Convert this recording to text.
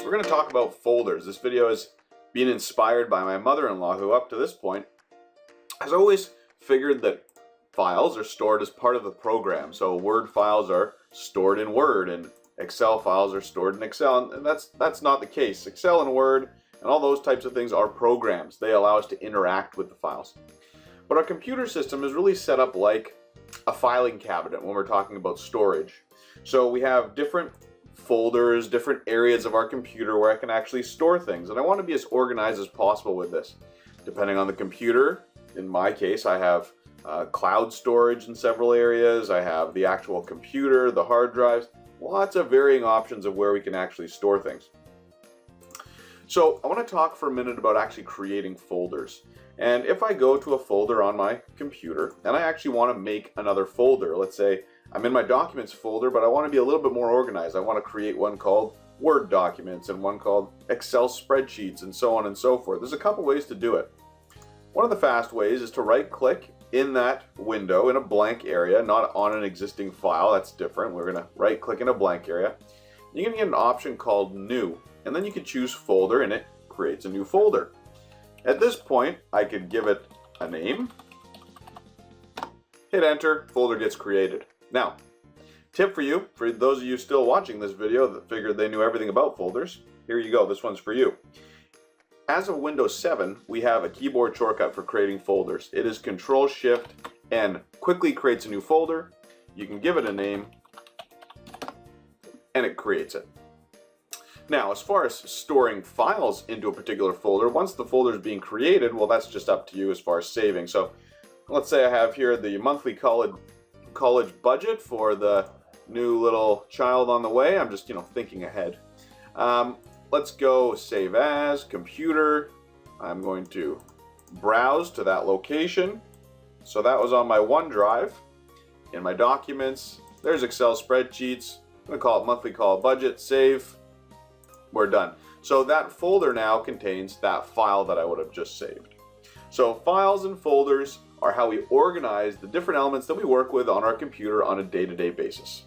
guys, we're going to talk about folders. This video is being inspired by my mother-in-law, who up to this point has always figured that files are stored as part of the program. So Word files are stored in Word and Excel files are stored in Excel, and that's not the case. Excel and Word and all those types of things are programs. They allow us to interact with the files. But our computer system is really set up like a filing cabinet when we're talking about storage. So we have different folders, different areas of our computer where I can actually store things, and I want to be as organized as possible with this. Depending on the computer, in my case I have cloud storage in several areas, I have the actual computer, the hard drives, lots of varying options of where we can actually store things. So I want to talk for a minute about actually creating folders. And if I go to a folder on my computer and I actually want to make another folder, let's say I'm in my documents folder, but I want to be a little bit more organized. I want to create one called Word documents and one called Excel spreadsheets and so on and so forth. There's a couple ways to do it. One of the fast ways is to right click in that window in a blank area, not on an existing file. That's different. We're going to right click in a blank area. You're going to get an option called New, and then you can choose Folder and it creates a new folder. At this point, I could give it a name, hit enter, folder gets created. Now, tip for you, for those of you still watching this video that figured they knew everything about folders, here you go, this one's for you. As of Windows 7, we have a keyboard shortcut for creating folders. It is Control-Shift-N. Quickly creates a new folder, you can give it a name, and it creates it. Now, as far as storing files into a particular folder, once the folder is being created, well, that's just up to you as far as saving. So let's say I have here the monthly college budget for the new little child on the way. I'm just, thinking ahead. Let's go save as, computer. I'm going to browse to that location. So that was on my OneDrive. In my documents, there's Excel spreadsheets. I'm going to call it monthly call budget, save. We're done. So that folder now contains that file that I would have just saved. So files and folders are how we organize the different elements that we work with on our computer on a day-to-day basis.